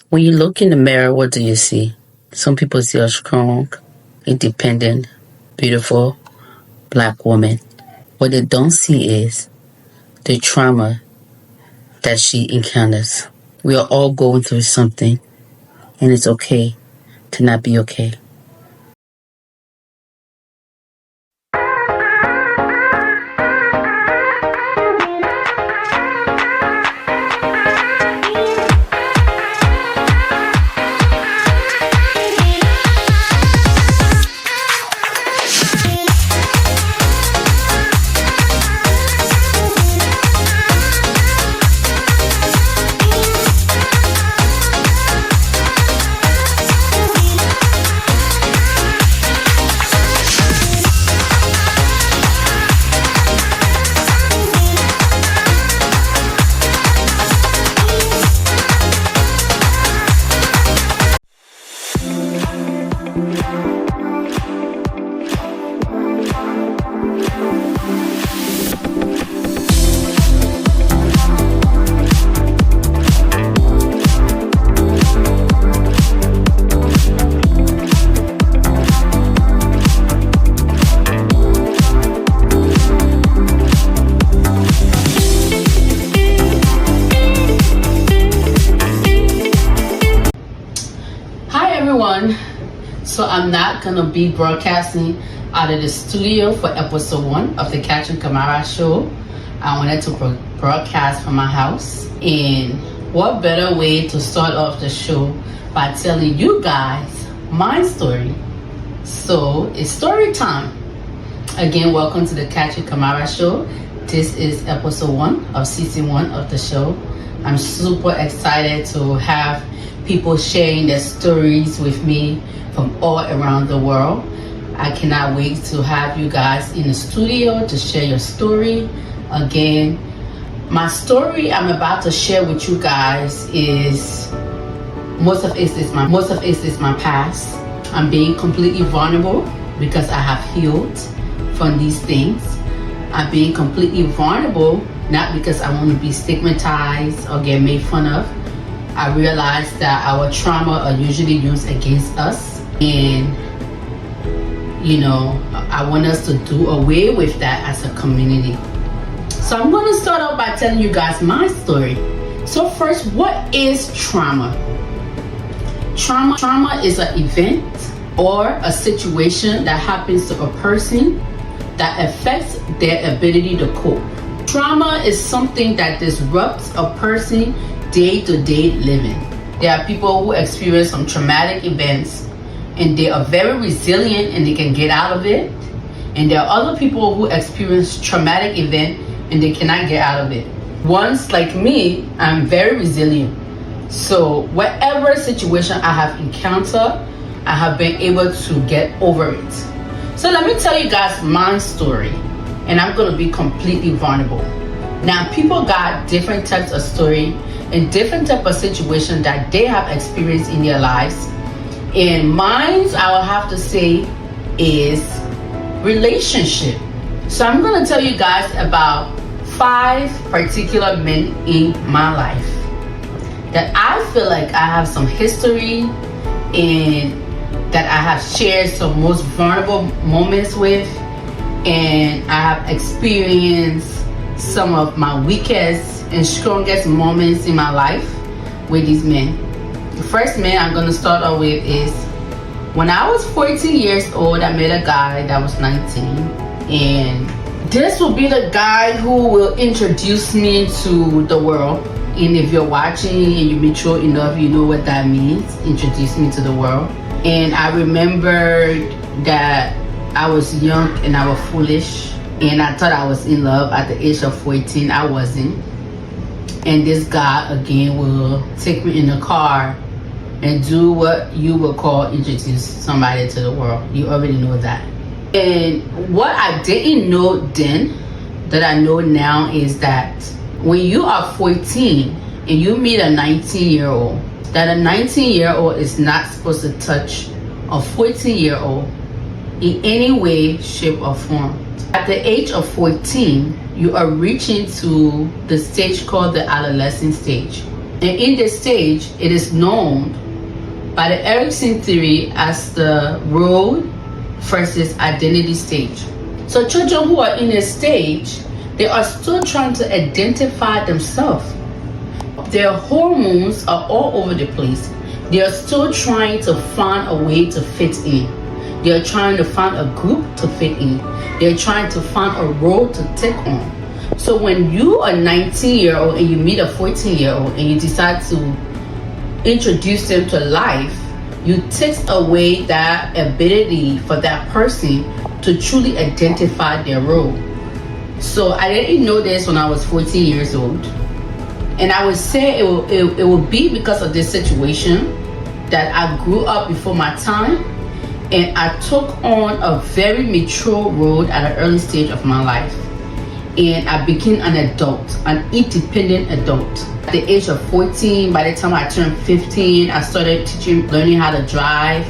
When you look in the mirror, what do you see? Some people see a strong, independent, beautiful black woman. What they don't see is the trauma that she encounters. We are all going through something, and it's okay to not be okay. So I'm not gonna be broadcasting out of the studio for episode 1 of the Kamara show. I wanted to broadcast from my house, and what better way to start off the show by telling you guys my story. So it's story time. Again, welcome to the Kamara show. This is episode 1 of season 1 of the show. I'm super excited to have people sharing their stories with me from all around the world. I cannot wait to have you guys in the studio to share your story. Again, my story I'm about to share with you guys is most of it is my past. I'm being completely vulnerable because I have healed from these things. I'm being completely vulnerable not because I want to be stigmatized or get made fun of. I realize that our trauma are usually used against us, and I want us to do away with that as a community. So I'm going to start off by telling you guys my story. So first, what is trauma? Trauma is an event or a situation that happens to a person that affects their ability to cope. Trauma is something that disrupts a person day-to-day living. There are people who experience some traumatic events and they are very resilient and they can get out of it. And there are other people who experience traumatic event and they cannot get out of it. Once, like me, I'm very resilient. So whatever situation I have encountered, I have been able to get over it. So let me tell you guys my story, and I'm going to be completely vulnerable. Now, people got different types of story and different type of situation that they have experienced in their lives. And mine, I will have to say, is relationship. So I'm going to tell you guys about 5 particular men in my life that I feel like I have some history and that I have shared some most vulnerable moments with, and I have experienced some of my weakest and strongest moments in my life with these men. The first man I'm going to start off with is when I was 14 years old, I met a guy that was 19, and this will be the guy who will introduce me to the world. And if you're watching and you're mature enough, you know what that means, introduce me to the world. And I remember that I was young and I was foolish, and I thought I was in love at the age of 14. I wasn't. And this guy again will take me in the car and do what you would call introduce somebody to the world. You already know that. And what I didn't know then that I know now is that when you are 14 and you meet a 19-year-old, that a 19-year-old is not supposed to touch a 14-year-old in any way, shape, or form. At the age of 14, you are reaching to the stage called the adolescent stage. And in this stage, it is known by the Erickson theory as the role versus identity stage. So children who are in this stage, they are still trying to identify themselves. Their hormones are all over the place. They are still trying to find a way to fit in. They are trying to find a group to fit in. They're trying to find a role to take on. So when you are 19-year-old and you meet a 14-year-old and you decide to introduce them to life, you take away that ability for that person to truly identify their role. So I didn't know this when I was 14 years old. And I would say it will be because of this situation that I grew up before my time, and I took on a very mature role at an early stage of my life. And I became an adult, an independent adult. At the age of 14, by the time I turned 15, I started learning how to drive.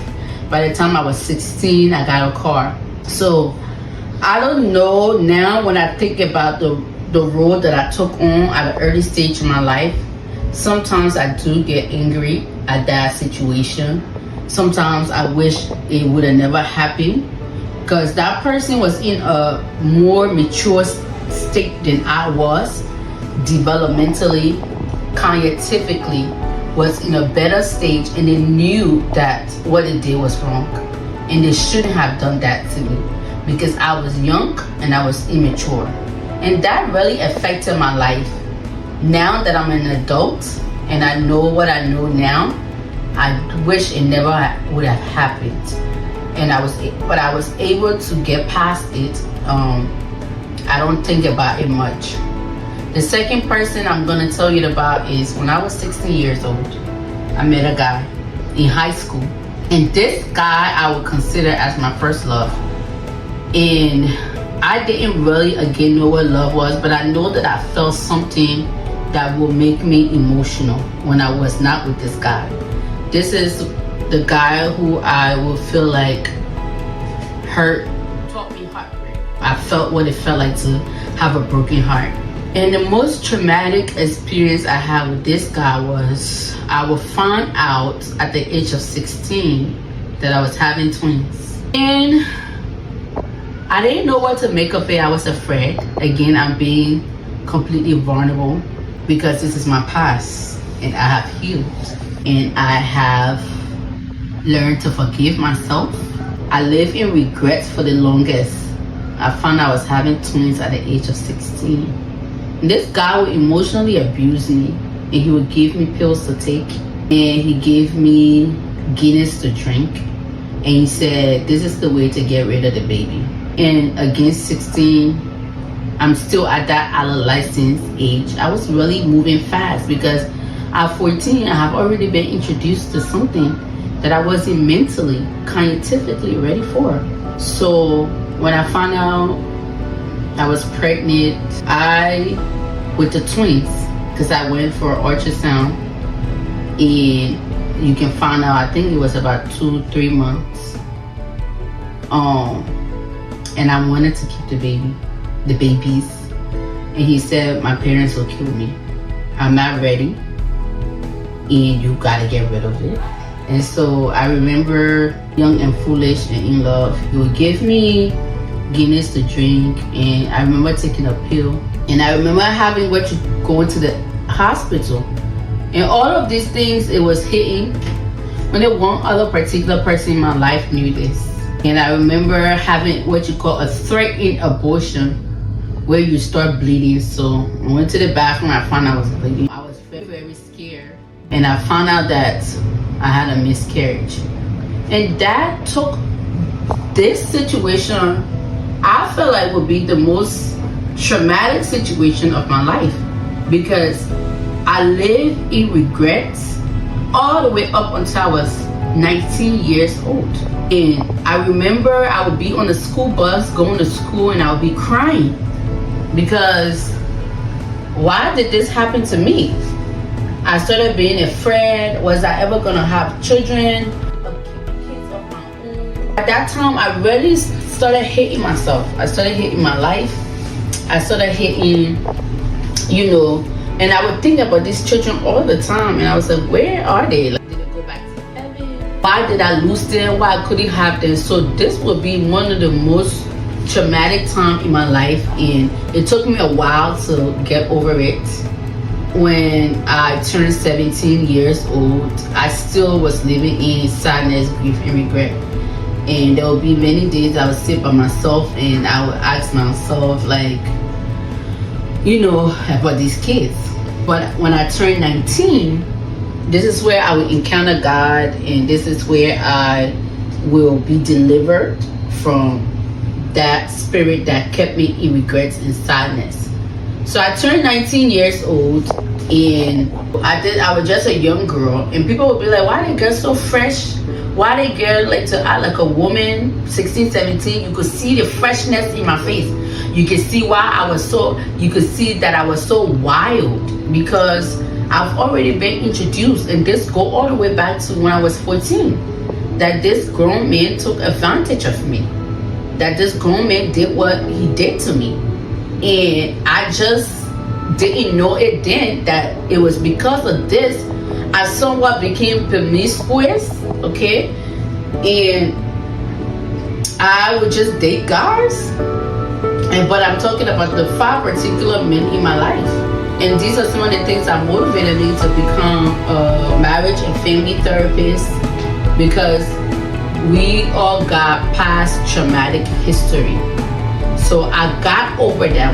By the time I was 16, I got a car. So I don't know now, when I think about the role that I took on at an early stage in my life, sometimes I do get angry at that situation. Sometimes I wish it would have never happened, because that person was in a more mature state than I was, developmentally, cognitively, was in a better stage, and they knew that what they did was wrong, and they shouldn't have done that to me, because I was young and I was immature. And that really affected my life. Now that I'm an adult and I know what I know now, I wish it never would have happened. But I was able to get past it. I don't think about it much. The second person I'm going to tell you about is when I was 16 years old. I met a guy in high school. And this guy I would consider as my first love. And I didn't really again know what love was, but I know that I felt something that will make me emotional when I was not with this guy. This is the guy who I will feel like hurt, taught me heartbreak. I felt what it felt like to have a broken heart. And the most traumatic experience I had with this guy was I would find out at the age of 16 that I was having twins. And I didn't know what to make of it. I was afraid. Again, I'm being completely vulnerable because this is my past and I have healed and I have learned to forgive myself. I lived in regrets for the longest. I found I was having twins at the age of 16. And this guy would emotionally abuse me, and he would give me pills to take, and he gave me Guinness to drink, and he said, this is the way to get rid of the baby. And against 16, I'm still at that adolescent age. I was really moving fast because at 14, I have already been introduced to something that I wasn't mentally, cognitively ready for. So when I found out I was pregnant, with the twins, because I went for an ultrasound, and you can find out, I think it was about 2-3 months. And I wanted to keep the babies. And he said, my parents will kill me. I'm not ready, and you gotta get rid of it. And so I remember, young and foolish and in love, he would give me Guinness to drink, and I remember taking a pill, and I remember going to the hospital, and all of these things, it was hitting. Only one other particular person in my life knew this, and I remember having what you call a threatened abortion, where you start bleeding. So I went to the bathroom, I found I was bleeding. I was very, very scared, and I found out that I had a miscarriage, and that took this situation, I feel like, would be the most traumatic situation of my life, because I lived in regrets all the way up until I was 19 years old. And I remember I would be on the school bus going to school, and I would be crying because why did this happen to me? I started being afraid. Was I ever gonna have children? Kids of my own? At that time, I really started hating myself. I started hating my life. I started hating, And I would think about these children all the time, and I was like, where are they? Like, did they go back to heaven? Why did I lose them? Why I couldn't have them? So this would be one of the most traumatic time in my life, and it took me a while to get over it. When I turned 17 years old, I still was living in sadness, grief, and regret. And there would be many days I would sit by myself and I would ask myself, like, you know, about these kids. But when I turned 19, this is where I will encounter God, and this is where I will be delivered from that spirit that kept me in regrets and sadness. So I turned 19 years old, and I was just a young girl, and people would be like, why the girl so fresh? Why the girl like to act like a woman? 16, 17, you could see the freshness in my face. You could see why you could see that I was so wild, because I've already been introduced, and this go all the way back to when I was 14, that this grown man took advantage of me, that this grown man did what he did to me. And I just didn't know it then that it was because of this I somewhat became promiscuous, okay? And I would just date guys. But I'm talking about the 5 particular men in my life. And these are some of the things that motivated me to become a marriage and family therapist, because we all got past traumatic history. So I got over that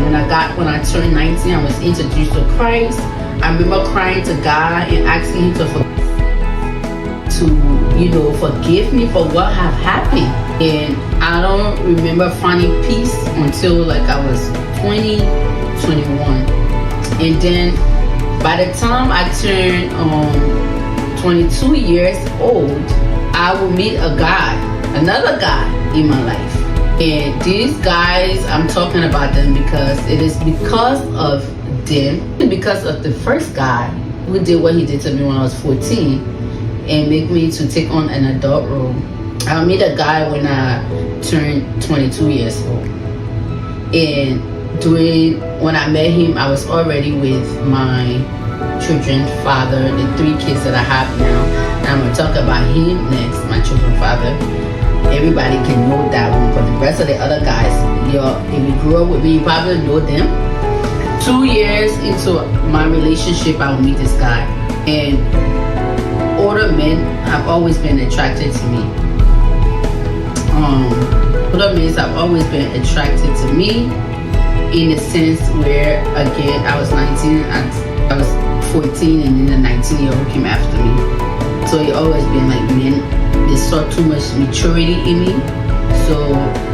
when I turned 19. I was introduced to Christ. I remember crying to God and asking him to forgive me for what have happened. And I don't remember finding peace until like I was 20, 21. And then by the time I turned 22 years old, I will meet another guy in my life. And these guys, I'm talking about them because it is because of them, and because of the first guy who did what he did to me when I was 14 and make me to take on an adult role. I met a guy when I turned 22 years old. And when I met him, I was already with my children's father, the 3 kids that I have now. And I'm going to talk about him next, my children's father. Everybody can know that one, but the rest of the other guys, if you grew up with me, you probably know them. 2 years into my relationship, I will meet this guy. And older men have always been attracted to me. Older men have always been attracted to me in a sense where, again, I was 19, I was 14, and then the 19-year-old came after me. So it always been like men. They saw too much maturity in me, so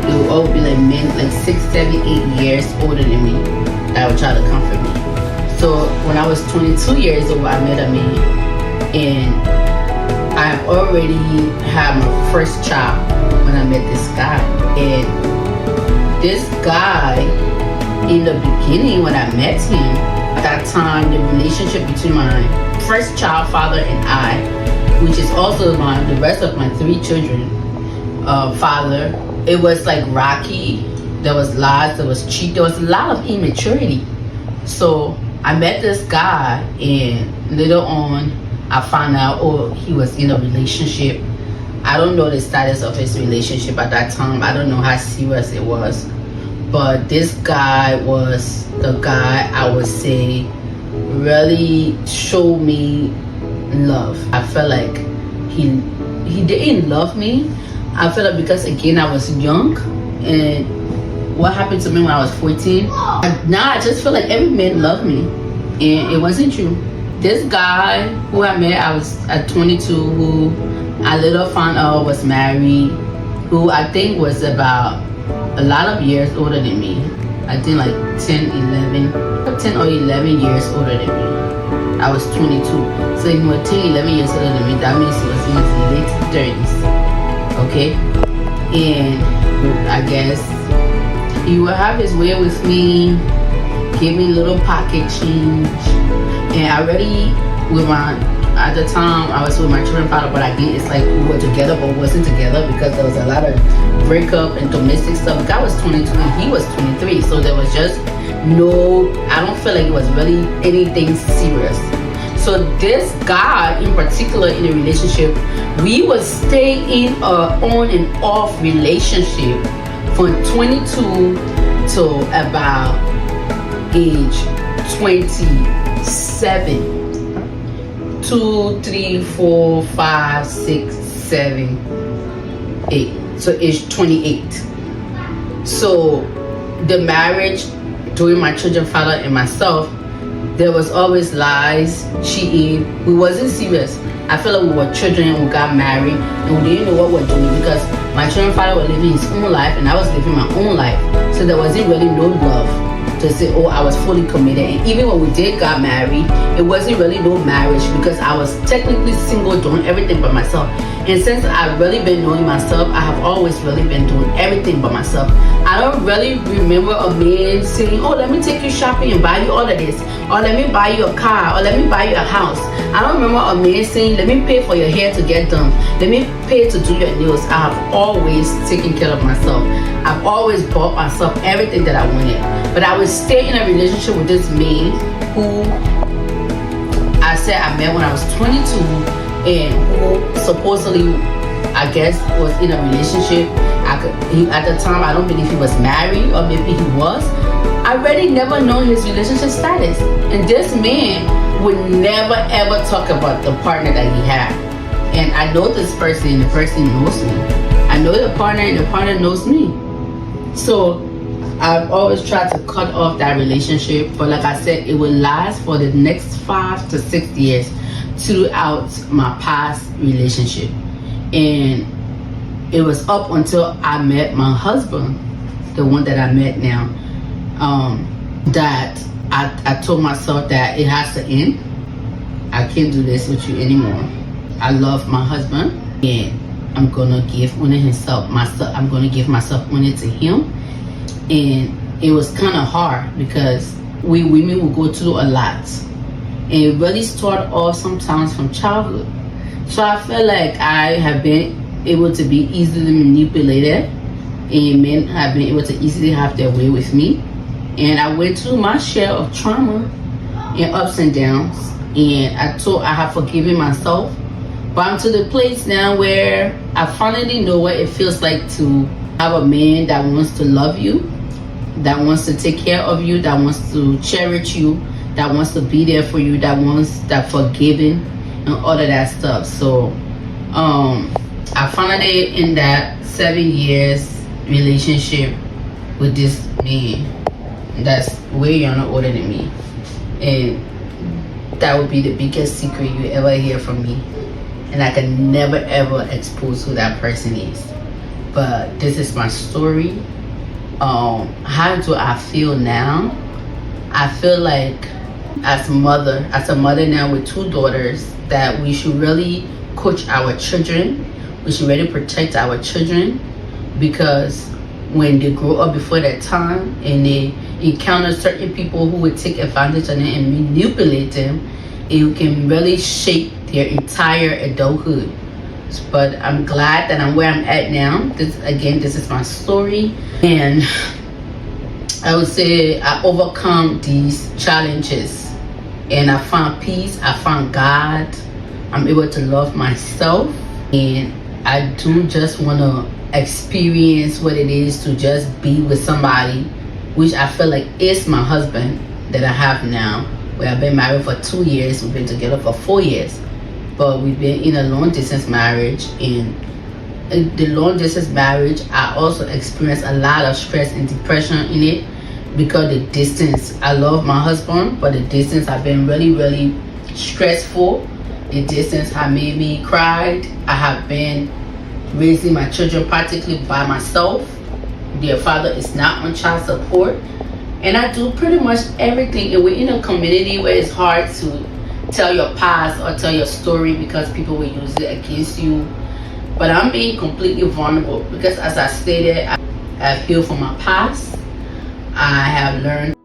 it would always be like men like 6, 7, 8 years older than me that would try to comfort me. So when I was 22 years old, I met a man, and I already had my first child when I met this guy. And this guy, in the beginning when I met him, at that time the relationship between my first child father and I, which is also the rest of my 3 children, father, it was like rocky. There was lies, there was cheat, there was a lot of immaturity. So I met this guy, and later on I found out, he was in a relationship. I don't know the status of his relationship at that time. I don't know how serious it was. But this guy was the guy I would say really showed me love. I felt like he didn't love me. I felt like because again I was young, and what happened to me when I was 14, now I just feel like every man loved me, and it wasn't true. This guy who I met, I was at 22, who I later found out was married, who I think was about a lot of years older than me. I think like 10 or 11 years older than me. I was 22. So if you were 10, 11 years older than me, that means he was in his late 30s. Okay? And I guess he would have his way with me, give me little pocket change. And at the time, I was with my children's father, but again, it's like we were together but wasn't together because there was a lot of breakup and domestic stuff. God was 22 and he was 23. So there was just no, I don't feel like it was really anything serious. So this guy in particular in a relationship, we would stay in a on and off relationship from 22 to about age 27. 2, 3, 4, 5, 6, 7, 8. So age 28. So the marriage, during my children's father and myself, there was always lies, cheating. We wasn't serious. I feel like we were children and we got married and we didn't know what we were doing because my children's father was living his own life and I was living my own life. So there wasn't really no love to say, oh, I was fully committed. And even when we did got married, it wasn't really no marriage because I was technically single, doing everything by myself. And since I've really been knowing myself, I have always really been doing everything by myself. I don't really remember a man saying, oh, let me take you shopping and buy you all of this, or let me buy you a car, or let me buy you a house. I don't remember a man saying, let me pay for your hair to get done, let me pay to do your nails. I have always taken care of myself. I've always bought myself everything that I wanted. But I would stay in a relationship with this man who I said I met when I was 22 and who supposedly, I guess, was in a relationship. At the time, I don't believe he was married, or maybe he was. I really never know his relationship status. And this man would never ever talk about the partner that he had. And I know this person and the person knows me. I know the partner and the partner knows me. So I've always tried to cut off that relationship. But like I said, it will last for the next 5 to 6 years throughout my past relationship. And it was up until I met my husband, the one that I met now, that I told myself that it has to end. I can't do this with you anymore. I love my husband and I'm gonna give I'm gonna give myself only to him. And it was kind of hard because we women will go through a lot. And it really started off sometimes from childhood. So I feel like I have been able to be easily manipulated and men have been able to easily have their way with me. And I went through my share of trauma and ups and downs. And I have forgiven myself. But I'm to the place now where I finally know what it feels like to have a man that wants to love you, that wants to take care of you, that wants to cherish you, that wants to be there for you, that wants that forgiving and all of that stuff. So I finally in that 7 years relationship with this man that's way older than me. And that would be the biggest secret you ever hear from me. And I can never ever expose who that person is. But this is my story. How do I feel now? I feel like as a mother now with 2 daughters, that we should really coach our children. We should really protect our children, because when they grow up before that time and they encounter certain people who would take advantage of them and manipulate them, it can really shape their entire adulthood. But I'm glad that I'm where I'm at now. This is my story, and I would say I overcome these challenges and I found peace. I found God. I'm able to love myself, and I do just want to experience what it is to just be with somebody, which I feel like is my husband that I have now. We have been married for 2 years. We've been together for 4 years. But we've been in a long distance marriage, and in the long distance marriage I also experienced a lot of stress and depression in it because the distance. I love my husband, but the distance has been really stressful. The distance has made me cry. I have been raising my children practically by myself. Their father is not on child support, and I do pretty much everything. And we're in a community where it's hard to tell your past or tell your story because people will use it against you. But I'm being completely vulnerable because, as I stated, I have healed from my past. I have learned